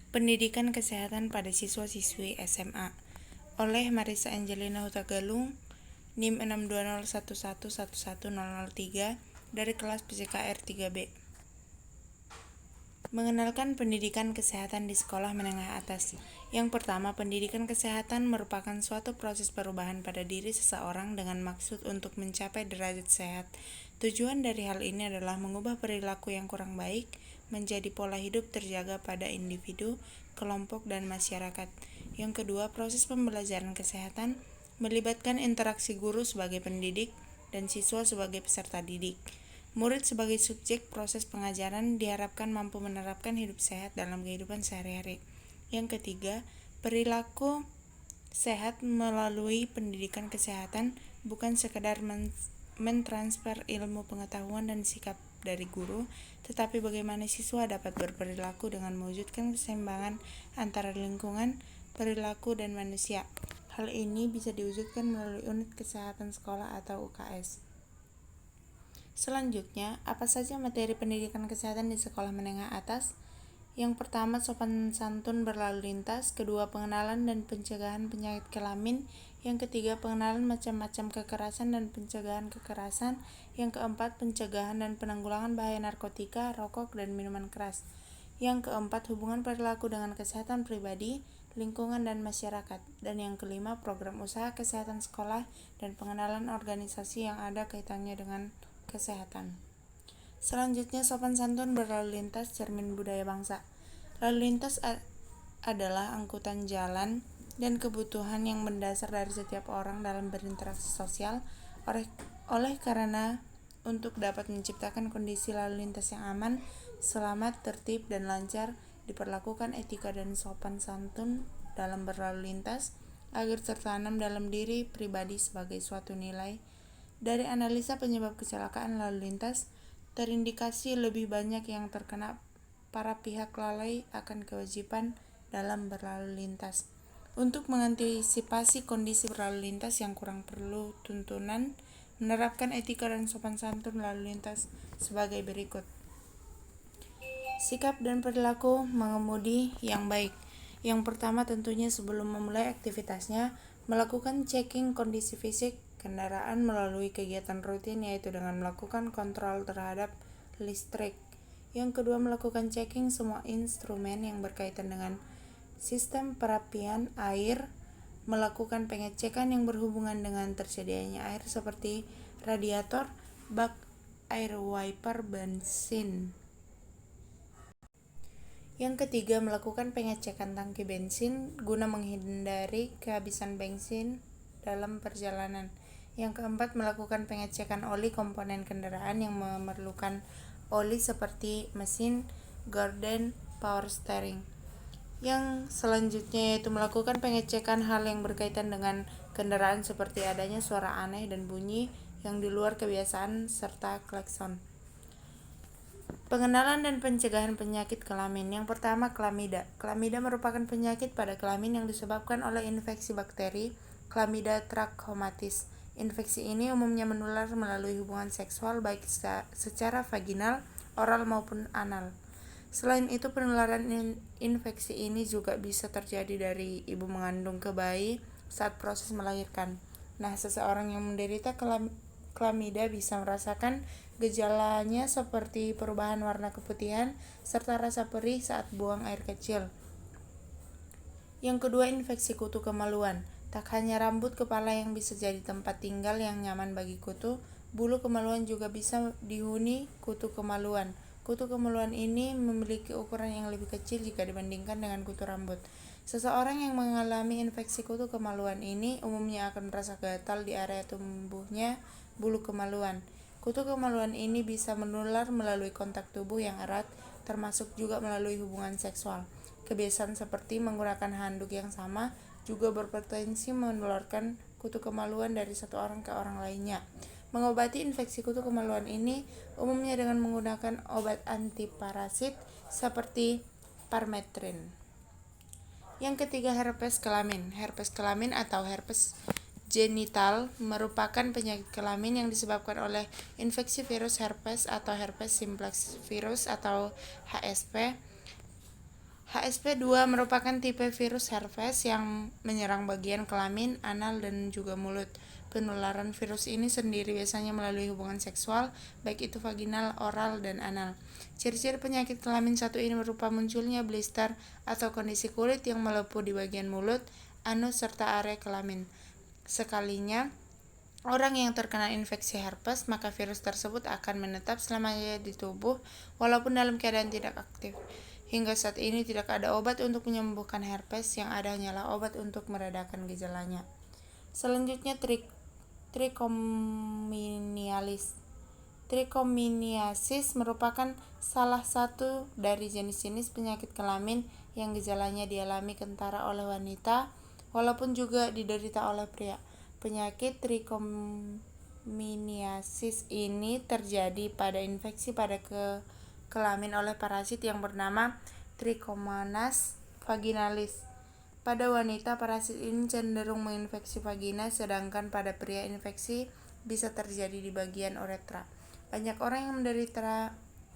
Pendidikan Kesehatan pada Siswa-Siswi SMA oleh Marissa Angelina Hutagalung, NIM 62011111003 dari kelas PCKR 3B. Mengenalkan pendidikan kesehatan di sekolah menengah atas. Yang pertama, pendidikan kesehatan merupakan suatu proses perubahan pada diri seseorang dengan maksud untuk mencapai derajat sehat. Tujuan dari hal ini adalah mengubah perilaku yang kurang baik menjadi pola hidup terjaga pada individu, kelompok, dan masyarakat. Yang kedua, proses pembelajaran kesehatan melibatkan interaksi guru sebagai pendidik dan siswa sebagai peserta didik. Murid sebagai subjek proses pengajaran diharapkan mampu menerapkan hidup sehat dalam kehidupan sehari-hari. Yang ketiga, perilaku sehat melalui pendidikan kesehatan bukan sekedar mentransfer ilmu pengetahuan dan sikap dari guru, tetapi bagaimana siswa dapat berperilaku dengan mewujudkan keseimbangan antara lingkungan, perilaku, dan manusia. Hal ini bisa diwujudkan melalui unit kesehatan sekolah atau UKS. Selanjutnya, apa saja materi pendidikan kesehatan di sekolah menengah atas? Yang pertama, sopan santun berlalu lintas. Kedua, pengenalan dan pencegahan penyakit kelamin. Yang ketiga, pengenalan macam-macam kekerasan dan pencegahan kekerasan. Yang keempat, pencegahan dan penanggulangan bahaya narkotika, rokok, dan minuman keras. Yang keempat, hubungan perilaku dengan kesehatan pribadi, lingkungan, dan masyarakat. Dan yang kelima, program usaha kesehatan sekolah dan pengenalan organisasi yang ada kaitannya dengan kesehatan. Selanjutnya, sopan santun berlalu lintas, cermin budaya bangsa. Lalu lintas adalah angkutan jalan dan kebutuhan yang mendasar dari setiap orang dalam berinteraksi sosial. Oleh karena untuk dapat menciptakan kondisi lalu lintas yang aman, selamat, tertib, dan lancar, diperlakukan etika dan sopan santun dalam berlalu lintas agar tertanam dalam diri pribadi sebagai suatu nilai. Dari analisa penyebab kecelakaan lalu lintas, terindikasi lebih banyak yang terkena para pihak lalai akan kewajiban dalam berlalu lintas. Untuk mengantisipasi kondisi berlalu lintas yang kurang perlu tuntunan, menerapkan etika dan sopan santun lalu lintas sebagai berikut. Sikap dan perilaku mengemudi yang baik. Yang pertama, tentunya sebelum memulai aktivitasnya, melakukan checking kondisi fisik kendaraan melalui kegiatan rutin, yaitu dengan melakukan kontrol terhadap listrik. Yang kedua, melakukan checking semua instrumen yang berkaitan dengan sistem perapian air, melakukan pengecekan yang berhubungan dengan tersedianya air seperti radiator, bak air, wiper, bensin. Yang ketiga, melakukan pengecekan tangki bensin guna menghindari kehabisan bensin dalam perjalanan. Yang keempat, melakukan pengecekan oli komponen kendaraan yang memerlukan oli seperti mesin, gorden, power steering. Yang selanjutnya yaitu melakukan pengecekan hal yang berkaitan dengan kendaraan seperti adanya suara aneh dan bunyi yang di luar kebiasaan serta klakson. Pengenalan dan pencegahan penyakit kelamin. Yang pertama, klamida. Klamida merupakan penyakit pada kelamin yang disebabkan oleh infeksi bakteri Chlamydia trachomatis. Infeksi ini umumnya menular melalui hubungan seksual baik secara vaginal, oral maupun anal. Selain itu, penularan infeksi ini juga bisa terjadi dari ibu mengandung ke bayi saat proses melahirkan. Nah, seseorang yang menderita Chlamydia bisa merasakan gejalanya seperti perubahan warna keputihan serta rasa perih saat buang air kecil. Yang kedua, infeksi kutu kemaluan. Tak hanya rambut kepala yang bisa jadi tempat tinggal yang nyaman bagi kutu, bulu kemaluan juga bisa dihuni kutu kemaluan. Kutu kemaluan ini memiliki ukuran yang lebih kecil jika dibandingkan dengan kutu rambut. Seseorang yang mengalami infeksi kutu kemaluan ini umumnya akan merasa gatal di area tumbuhnya bulu kemaluan. Kutu kemaluan ini bisa menular melalui kontak tubuh yang erat, termasuk juga melalui hubungan seksual. Kebiasaan seperti menggunakan handuk yang sama juga berpotensi menularkan kutu kemaluan dari satu orang ke orang lainnya. Mengobati infeksi kutu kemaluan ini umumnya dengan menggunakan obat antiparasit seperti permethrin. Yang ketiga, herpes kelamin. Herpes kelamin atau herpes genital merupakan penyakit kelamin yang disebabkan oleh infeksi virus herpes atau herpes simplex virus atau HSV. HSP2 merupakan tipe virus herpes yang menyerang bagian kelamin, anal, dan juga mulut. Penularan virus ini sendiri biasanya melalui hubungan seksual, baik itu vaginal, oral, dan anal. Ciri-ciri penyakit kelamin satu ini berupa munculnya blister atau kondisi kulit yang melepuh di bagian mulut, anus, serta area kelamin. Sekalinya orang yang terkena infeksi herpes, maka virus tersebut akan menetap selamanya di tubuh walaupun dalam keadaan tidak aktif. Hingga saat ini tidak ada obat untuk menyembuhkan herpes, yang ada hanyalah obat untuk meredakan gejalanya. Selanjutnya trichomoniasis merupakan salah satu dari jenis-jenis penyakit kelamin yang gejalanya dialami kentara oleh wanita walaupun juga diderita oleh pria. Penyakit trichomoniasis ini terjadi pada infeksi pada kelamin oleh parasit yang bernama Trichomonas vaginalis. Pada wanita, parasit ini cenderung menginfeksi vagina, sedangkan pada pria infeksi bisa terjadi di bagian uretra. Banyak orang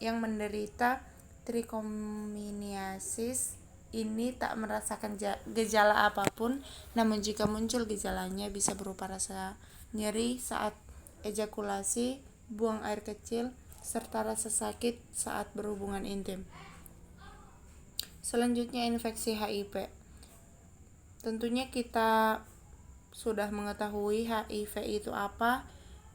yang menderita trichomoniasis ini tak merasakan gejala apapun, namun jika muncul gejalanya bisa berupa rasa nyeri saat ejakulasi, buang air kecil, serta rasa sakit saat berhubungan intim. Selanjutnya, infeksi HIV. Tentunya kita sudah mengetahui HIV itu apa,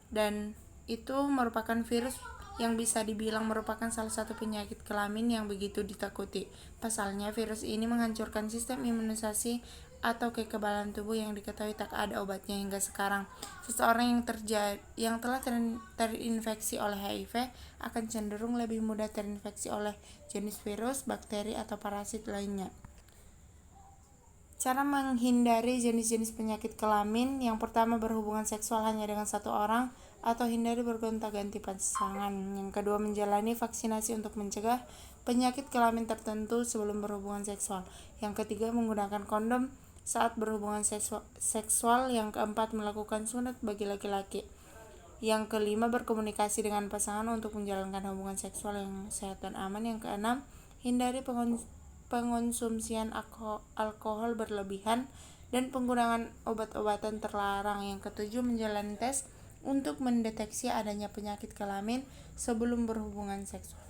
dan itu merupakan virus yang bisa dibilang merupakan salah satu penyakit kelamin yang begitu ditakuti. Pasalnya, virus ini menghancurkan sistem imunisasi atau kekebalan tubuh yang diketahui tak ada obatnya hingga sekarang. Seseorang yang telah terinfeksi oleh HIV akan cenderung lebih mudah terinfeksi oleh jenis virus, bakteri, atau parasit lainnya. Cara menghindari jenis-jenis penyakit kelamin: yang pertama, berhubungan seksual hanya dengan satu orang atau hindari bergonta-ganti pasangan. Yang kedua, menjalani vaksinasi untuk mencegah penyakit kelamin tertentu sebelum berhubungan seksual. Yang ketiga, menggunakan kondom saat berhubungan seksual. Yang keempat, melakukan sunat bagi laki-laki. Yang kelima, berkomunikasi dengan pasangan untuk menjalankan hubungan seksual yang sehat dan aman. Yang keenam, hindari pengonsumsian alkohol berlebihan dan penggunaan obat-obatan terlarang. Yang ketujuh, menjalani tes untuk mendeteksi adanya penyakit kelamin sebelum berhubungan seksual.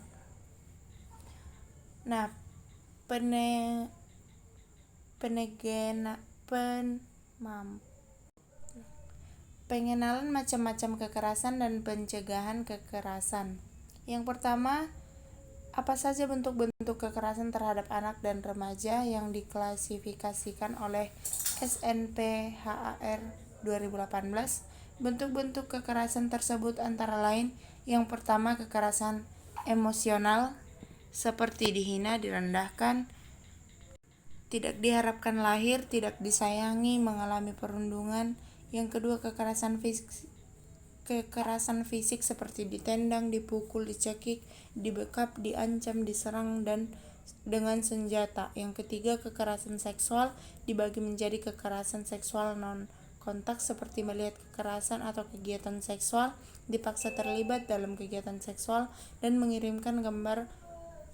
Nah, pengenalan macam-macam kekerasan dan pencegahan kekerasan. Yang pertama, apa saja bentuk-bentuk kekerasan terhadap anak dan remaja yang diklasifikasikan oleh SNPHAR 2018? Bentuk-bentuk kekerasan tersebut antara lain: yang pertama, kekerasan emosional, seperti dihina, direndahkan, tidak diharapkan lahir, tidak disayangi, mengalami perundungan. Yang kedua, kekerasan fisik seperti ditendang, dipukul, dicekik, dibekap, diancam, diserang, dan dengan senjata. Yang ketiga, kekerasan seksual dibagi menjadi kekerasan seksual non-kontak seperti melihat kekerasan atau kegiatan seksual, dipaksa terlibat dalam kegiatan seksual, dan mengirimkan gambar,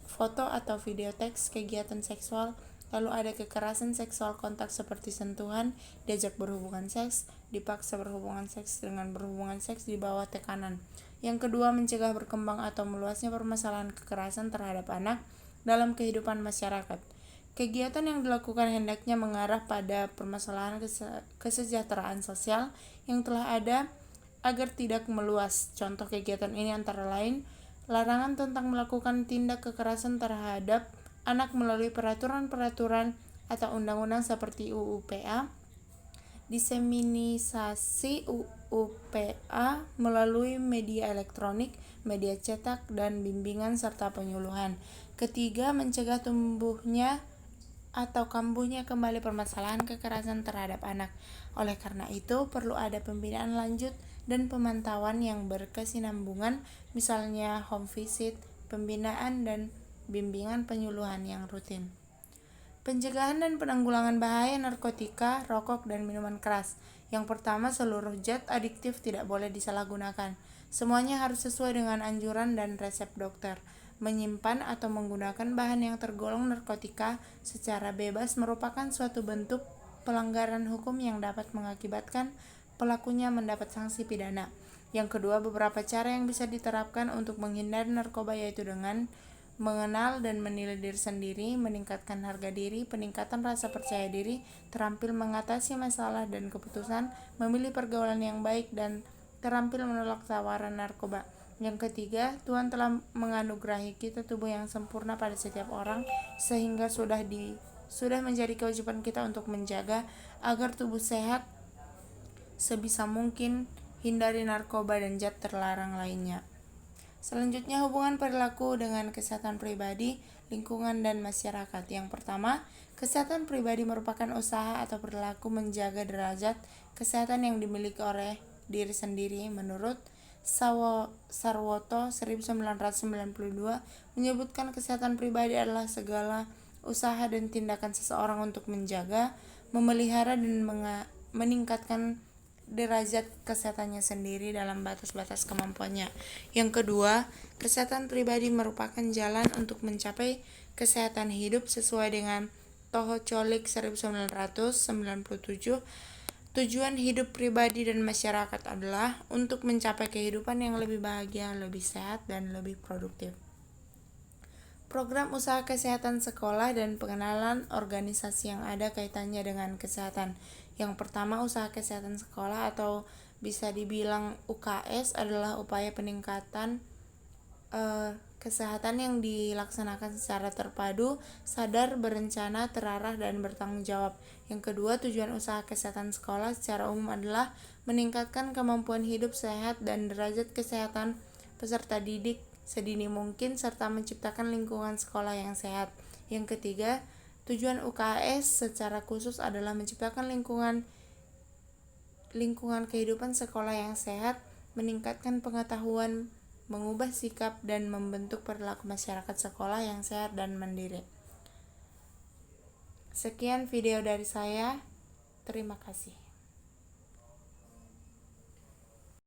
foto, atau video teks kegiatan seksual. Lalu ada kekerasan seksual kontak seperti sentuhan, diajak berhubungan seks, dipaksa berhubungan seks, dengan berhubungan seks di bawah tekanan. Yang kedua, mencegah berkembang atau meluasnya permasalahan kekerasan terhadap anak dalam kehidupan masyarakat. Kegiatan yang dilakukan hendaknya mengarah pada permasalahan kesejahteraan sosial yang telah ada agar tidak meluas. Contoh kegiatan ini antara lain: larangan tentang melakukan tindak kekerasan terhadap anak melalui peraturan-peraturan atau undang-undang seperti UU PA, diseminisasi UU PA melalui media elektronik, media cetak, dan bimbingan serta penyuluhan. Ketiga, mencegah tumbuhnya atau kambuhnya kembali permasalahan kekerasan terhadap anak. Oleh karena itu, perlu ada pembinaan lanjut dan pemantauan yang berkesinambungan, misalnya home visit, pembinaan, dan bimbingan penyuluhan yang rutin. Pencegahan dan penanggulangan bahaya narkotika, rokok, dan minuman keras. Yang pertama, seluruh zat adiktif tidak boleh disalahgunakan. Semuanya harus sesuai dengan anjuran dan resep dokter. Menyimpan atau menggunakan bahan yang tergolong narkotika secara bebas merupakan suatu bentuk pelanggaran hukum yang dapat mengakibatkan pelakunya mendapat sanksi pidana. Yang kedua, beberapa cara yang bisa diterapkan untuk menghindari narkoba yaitu dengan mengenal dan menilai diri sendiri, meningkatkan harga diri, peningkatan rasa percaya diri, terampil mengatasi masalah dan keputusan, memilih pergaulan yang baik, dan terampil menolak tawaran narkoba. Yang ketiga, Tuhan telah menganugerahi kita tubuh yang sempurna pada setiap orang, sehingga sudah menjadi kewajiban kita untuk menjaga agar tubuh sehat sebisa mungkin, hindari narkoba dan zat terlarang lainnya. Selanjutnya, hubungan perilaku dengan kesehatan pribadi, lingkungan, dan masyarakat. Yang pertama, kesehatan pribadi merupakan usaha atau perilaku menjaga derajat kesehatan yang dimiliki oleh diri sendiri. Menurut Sarwoto 1992 menyebutkan kesehatan pribadi adalah segala usaha dan tindakan seseorang untuk menjaga, memelihara, dan meningkatkan derajat kesehatannya sendiri dalam batas-batas kemampuannya. Yang kedua, kesehatan pribadi merupakan jalan untuk mencapai kesehatan hidup sesuai dengan Toho Cholik 1997. Tujuan hidup pribadi dan masyarakat adalah untuk mencapai kehidupan yang lebih bahagia, lebih sehat, dan lebih produktif. Program usaha kesehatan sekolah dan pengenalan organisasi yang ada kaitannya dengan kesehatan. Yang pertama, usaha kesehatan sekolah atau bisa dibilang UKS adalah upaya peningkatan kesehatan yang dilaksanakan secara terpadu, sadar, berencana, terarah, dan bertanggung jawab. Yang kedua, tujuan usaha kesehatan sekolah secara umum adalah meningkatkan kemampuan hidup sehat dan derajat kesehatan peserta didik sedini mungkin serta menciptakan lingkungan sekolah yang sehat. Yang ketiga, tujuan UKS secara khusus adalah menciptakan lingkungan kehidupan sekolah yang sehat, meningkatkan pengetahuan, mengubah sikap, dan membentuk perilaku masyarakat sekolah yang sehat dan mandiri. Sekian video dari saya. Terima kasih.